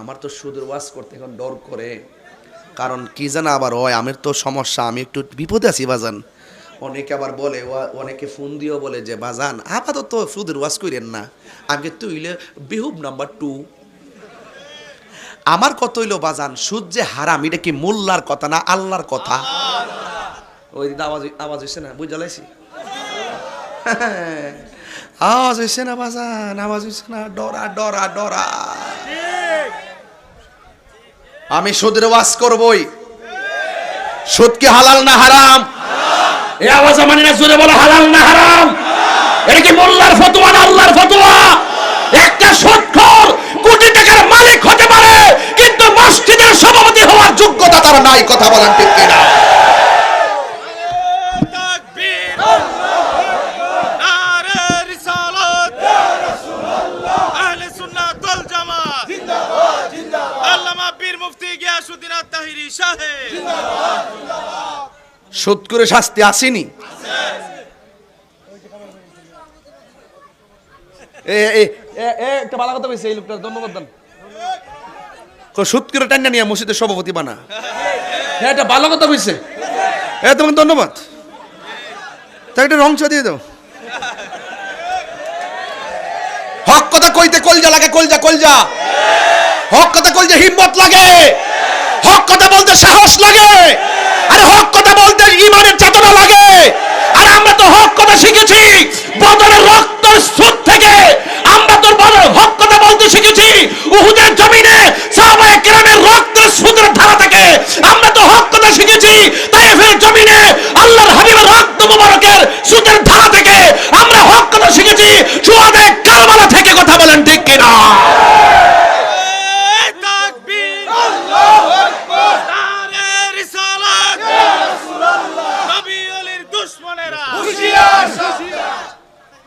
আমার তো সুদের ওয়াজ করতে এখন ডর করে, কারণ কি জানা আবার হয়, আমার তো সমস্যা, আমি একটু বিপদে আছি বাজান। অনেকে আবার বলে, অনেকে ফোন দিয়েও বলে যে বাজান আপাতত সুদের ওয়াজ করেন না। আমি তুইলে বিহুব নাম্বার 2। আমার কত হইলো বাজান, সুদ যে হারাম এটা কি মোল্লার কথা না আল্লাহর কথা? ওই দিন আওয়াজ হয়েছে না, বুঝে লাইছি আওয়াজ হয়েছে না বাজান, আওয়াজ হয়েছে না, ডরা ডরা ডরা। আমি সুদের ওয়াজ করবই। সুদ কি হালাল না হারাম? এই আওয়াজ মানি না, জোরে বলো হালাল না হারাম? এটা কি মোল্লার ফতোয়া না আল্লাহর ফতোয়া? একটা সুদখোর কোটি টাকার মালিক হতে পারে, কিন্তু মসজিদের সভাপতি হওয়ার যোগ্যতা তার নাই। কথা বলেন ঠিক কিনা? সুদ করে শাস্তি আসেনি? একটা ভালো কথা বলছে এই লোকটার, ধন্যবাদ দেন। সুদ করে টান্না নিয়ে মসজিদের সভাপতি বানা, এটা ভালো কথা বলছে, তোমাকে ধন্যবাদ। তাই একটা রং ছ দিয়ে দাও। হক কথা কইতে কলজা লাগে, কলজা কলজা। হক কথা কইতে হিম্মত লাগে, হক কথা বলতে সাহস লাগে, আরে হক কথা বলতে ঈমানের চেতনা লাগে। আর আমরা তো হক কথা শিখেছি বদরের রক্তের স্রোত থেকে, আমরা তো বদরের হক কথা বলতে শিখেছি উহুদের জমিনে সাহাবায়ে কেরামের রক্তের স্রোতের ধারা থেকে। আমরা তো হক কথা শিখেছি তায়েফের জমিনে আল্লাহর হাবিবের রক্ত মুবারকের স্রোতের ধারা থেকে। আমরা হক কথা শিখেছি শুহাদায়ে কারবালা থেকে। কথা বলেন ঠিক কিনা?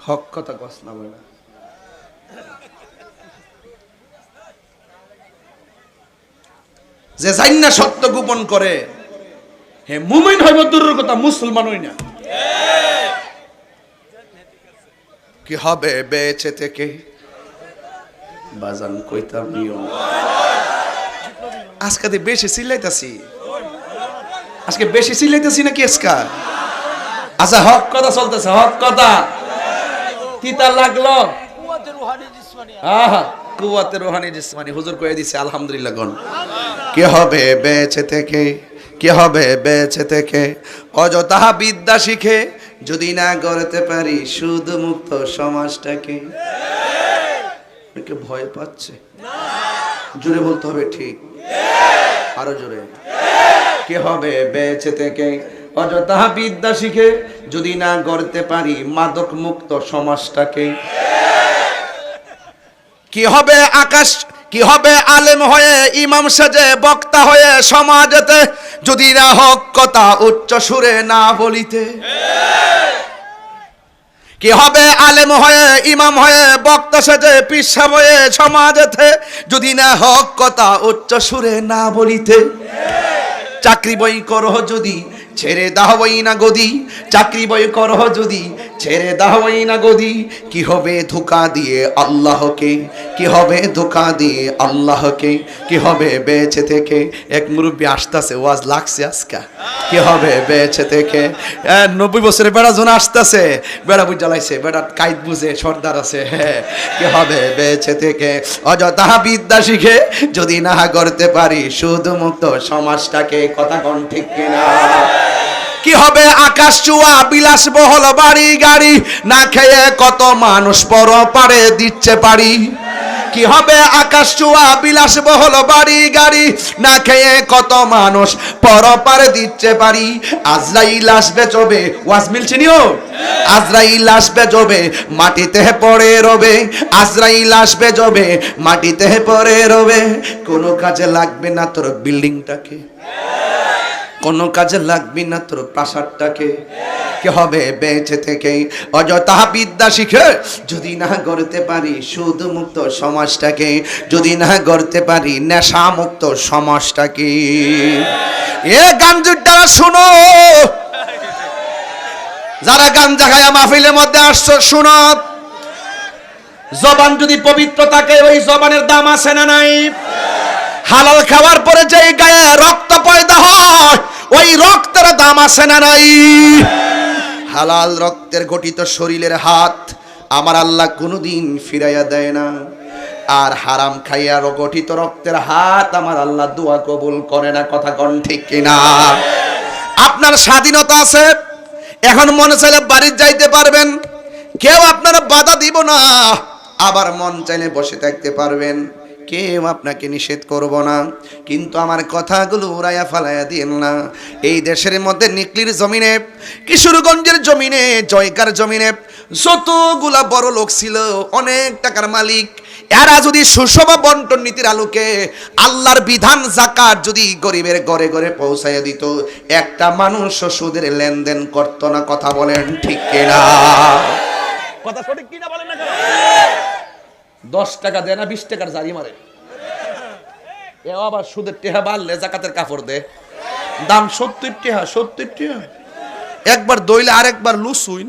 হক কথা কস না বলে, যে জান্না সত্য গোপন করে হে মুমিন হইব দূরের কথা, মুসলমান হই না। কি হবে বেঁচে থেকে বাজান কইতাম নিও। আজকে বেশি চিল্লাইতাছি, আজকে বেশি চিল্লাইতাছি নাকি আজকে? আচ্ছা হক কথা চলতেছে, হক কথা কিতা লাগলো? কুওয়াতে রুহানি জিসমানি হুজুর কয়ে দিছে আলহামদুলিল্লাহ গণ। কি হবে বেঁচে থেকে, কি হবে বেঁচে থেকে অযথা বিদ্যা শিখে যদি না গড়তে পারি সুদ মুক্ত সমাজটাকে। ভয় পাচ্ছে, জোরে বলতে হবে ঠিক, আরো জোরে। কি হবে বেঁচে থেকে অযথা বিদ্যা শিখে যদি না গড়তে পারি মাদক মুক্ত সমাজটাকে। কি হবে আকাশ, কি হবে আলেম হয়ে ইমাম সাজে বক্তা হয়ে সমাজেতে যদি না হক কথা উচ্চ সুরে না বলিতে। কি হবে আলেম হয়ে ইমাম হয়ে বক্তা সাজে পিসাব হয়ে সমাজেতে যদি না হক কথা উচ্চ সুরে না বলিতে। চাকরি বই করো যদি ছেড়ে দাওই না গদি, চাকরি বই করো যদি ছেড়ে দাওই না গদি। কি হবে ধোঁকা দিয়ে আল্লাহকে, কি হবে ধোঁকা দিয়ে আল্লাহকে। কি হবে বেঁচে থেকে, এক মুরব্বী আসতেছে ওয়াজ লাগছে আজকা। কি হবে বেঁচে থেকে 90 বছরের বেড়া জন আসতেছে, বেড়া বুঝ জ্বালাইছে, বেড়া কাইত বুঝে সর্দার আছে। হ্যাঁ, কি হবে বেঁচে থেকে অযথা বিদ্যা শিখে যদি না গড়তে পারি সুদ মুক্ত সমাজটাকে। কথা কোন ঠিক কিনা? কি হবে আকাশ চুয়া বিলাসবহুল বাড়ি গাড়ি, না খেয়ে কত মানুষ পর পারে দিচ্ছে পারি। কি হবে আকাশ চুয়া বিলাসবহুল বাড়ি গাড়ি, না খেয়ে কত মানুষ পর পারে দিচ্ছে পারি। আজরাইল আসবে চবে, ওয়াজ মিলছে নিও। আজরাইল আসবে জবে মাটিতে পড়ে রবে, আজরাইল আসবে জবে মাটিতে পড়ে রবে। কোনো কাজে লাগবে না তোর বিল্ডিংটাকে, কোনো কাজে লাগবে না তোর প্রাসাদটাকে। কি হবে বেঁচে থেকে অযথা বিদ্যা শিখে যদি না গড়তে পারি সুদ মুক্ত সমাজটাকে, যদি না গড়তে পারি নেশা মুক্ত সমাজটাকে। এ গাঞ্জুর দ্বারা শুনো, যারা গাঞ্জা খায়া মাহফিলের মধ্যে আসছো শুনো, জবান যদি পবিত্র থাকে ওই জবানের দাম আছে না নাই? হালাল খাওয়ার পরে যেই গায়ে রক্ত পয়দা হয় ওই রক্তের দাম আছে না নাই? হালাল রক্তের গঠিত শরীরের হাত আমার আল্লাহ কোনোদিন ফিরাইয়া দেয় না, আর হারাম খাইয়া গঠিত রক্তের হাত আমার আল্লাহ দোয়া কবুল করে না। কথা কোন ঠিক কিনা? আপনার স্বাধীনতা আছে, এখন মনে চাইলে বাড়ি যাইতে পারবেন, কেউ আপনার বাধা দিব না। আবার মন চাইলে বসে থাকতে পারবেন, কেউ আপনাকে নিষেধ করব না। কিন্তু আমার কথাগুলো উড়াইয়া ফালাইয়া দিন না। এই দেশের মধ্যে নিকলির জমিনে, কিশোরগঞ্জের জমিনে, জয়কার জমিনে যতগুলা বড় লোক ছিল, অনেক টাকার মালিক, এরা যদি সুষম বন্টন নীতির আলোকে আল্লাহর বিধান যাকাত যদি গরিবের ঘরে ঘরে পৌঁছাইয়া দিত, একটা মানুষ সুদের লেনদেন করত না। কথা বলেন ঠিক কিনা? কথা সঠিক কিনা বলেন না? 10 টাকা দেয় না, 20 টাকার জারি মারে। এ আবার সুদের টেহা বাড়লে যাকাতের কাপড় দে, দাম 70 টাকা, 70 টাকা। একবার দইলে আরেকবার লুসুইন।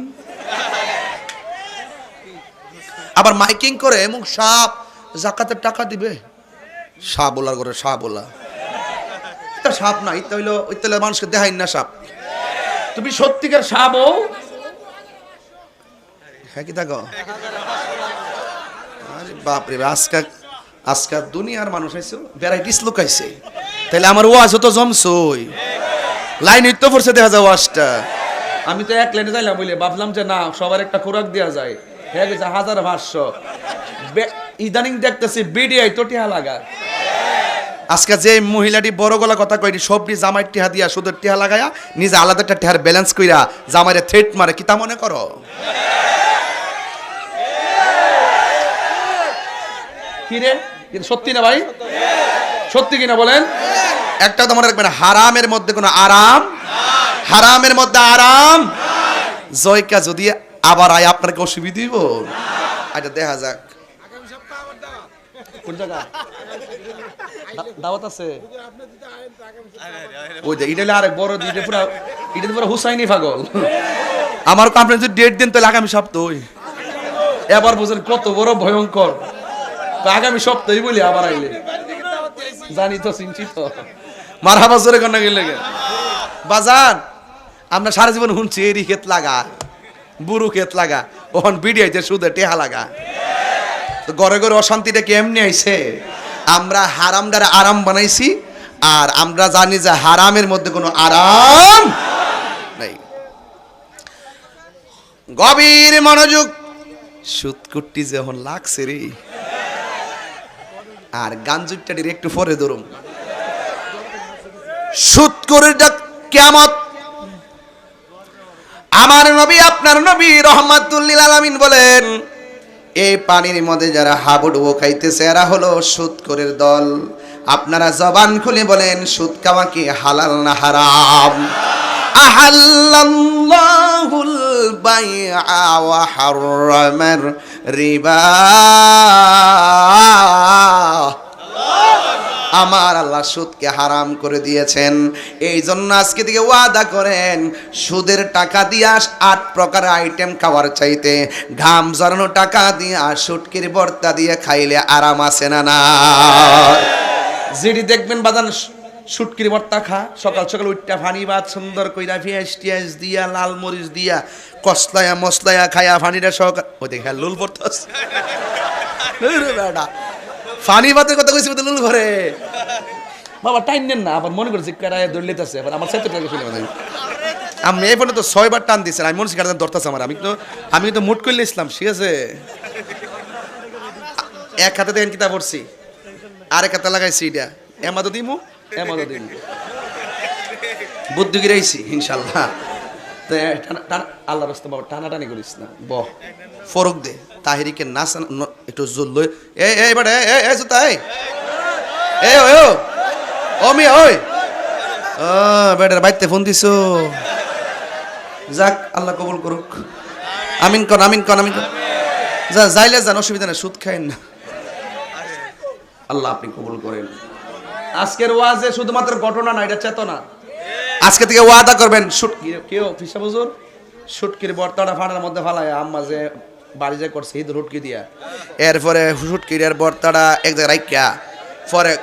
আবার মাইকিং করে এবং সাপ যাকাতের টাকা দিবে। সাপ বলার করে সাপ বলা, এটা সাপ না, এটা হইলো ওই তাহলে মানুষকে দেখাই না সাপ। তুমি সত্যিকার সাপ ও হ্যাঁ কি থাকো? আরে বাপরে, আজকাল দুনিয়ার মানুষ আইছে, ভ্যারাইটিস লোক আইছে। তাহলে আমার ওয়াজ তো জমছই, লাইন তো পড়ছে দেখা যায় ওয়াজটা। আমি তো এক লাইনে যাইলাম বলে ভাবলাম যে না, সবার একটা খোরাক দেওয়া যায়। হ্যাঁ গেছে 1500। ইদানিং দেখতেছি বিডিআই তো টিহা লাগা। আজকে যে মহিলাটি বড় গলা কথা কইনি, সবটি জামাইয়ের টিহা দিয়া সুদের টিহা লাগায়া নিজে আলাদা একটা টিহার ব্যালেন্স কইরা জামাইরে থ্রেট মারে। কি তা মনে করো? কি রে, সত্যি না ভাই? সত্যি কিনা বলেন? একটা তো মনে রাখবেন, হারামের মধ্যে কোনো আরাম, হারামের মধ্যে আরাম। জয়কা যদি আবার আয় আপনাকে অসুবিধা দিব। আচ্ছা দেখা যাক কোন জায়গা দাওয়াত আছে। ওই যে এটা আরেক বড় দিতে পুরো, এটা পুরো হুসাইনি পাগল। আমার কনফারেন্স ডেট দিন তাহলে আগামী সপ্তাহ। এবার বুঝেন কত বড় ভয়ঙ্কর। আগামী সপ্তাহে বলি আবার আইলে জানি তো, চিন্তিত। মারহাবা জোরে কন্যা গেলে বাজান, আমরা সারা জীবন শুনছি এরি ক্ষেত লাগা, বুড়ু ক্ষেত লাগা, ওখান বিডিআইতে সুদে টেহা লাগা। ঘরে ঘরে অশান্তিটা কেমনি আইছে? আমরা হারামটারে আরাম বানাইছি, আর আমরা জানি যে হারামের মধ্যে কোনো আরাম নাই। গভীর মনোযোগ। সুদ কুট্টি যখন লাগছে রে, আর গাঞ্জুরটা একটু পরে ধরুন। সুদ করে কিয়ামত। আমার নবী, আপনার নবী রাহমাতুল লিল আলামিন বলেন, এই পানির মধ্যে যারা হাবুডুবু খাইতেছে এরা হলো সুদখোরের দল। আপনারা জবান খুলে বলেন, সুদ খাওয়া কি হালাল না হারাম? আহাল্লাল্লাহুল বাইআ ওয়া হাররামার রিবা। আমার আল্লাহ সুদকে হারাম করে দিয়েছেন। এই জন্য আজকে থেকে ওয়াদা করেন, সুদের টাকা দিয়ে 8 প্রকার আইটেম খাওয়ার চাইতে ঘাম ঝরানো টাকা দিয়ে সুটকির ভর্তা দিয়ে খাইলে আরাম আছে না? না যেটি দেখবেন বাজান, সুটকির ভর্তা খা, সকাল সকাল উঠটা ফানি ভাত সুন্দর কইরা পেঁয়াজ টিয়াজ দিয়া, লাল মরিচ দিয়া, কসলায়া মসলায়া খায়া ফানিটা সকাল ওই দেখে লুল পড়তাস। ফানি ভাতের কথা কইছি, লুল ঘরে বাবা টাইম নেন না। আবার মনে করছি কেরায় দৌড় লেতেছে, আবার আমার সাথে শুনে আমি এই পর্যন্ত 6 বার টান দিয়েছেন। আমি মনে করছি কারণ ধরতেছে আমার, আমি তো মুট করলে ইসলাম। ঠিক আছে, এক হাতে দেখেন কিতাব পড়ছি, আরেক হাতে লাগাইছি এটা এমাদো দিমু, এমাদো দিমু বুদ্ধি গিরাইছি ইনশাল্লাহ। আল্লাহ রাস্তা বাবা টানাটানি করিস না, বহ ফরক দে তাহিরিকে নাচ একটু জোর লই। এই বেটা এই জুতা এই ও মি ওই বেটার বাইতে ফোন দিছো। যাক আল্লাহ কবুল করুক। আমিন কর, আমিন কর, আমিন কর। যা যাইলে যান, অসুবিধা নেই, সুদ খাইন না। আল্লাহ আপনি কবুল করেন। আজকের ওয়াজে শুধুমাত্র ঘটনা না, এটা চেতনা। আজকে থেকে ওয়াদা করবেন, কেউ ফিসা বুজুর সুটকির বর্তাটা ফাটার মধ্যে ফালায় আম্মা যে বাড়ি যে করছে ঈদ রুটকি দিয়া, এরপরে সুটকির বর্তাটা এক জায়গায় রাখিয়া পরে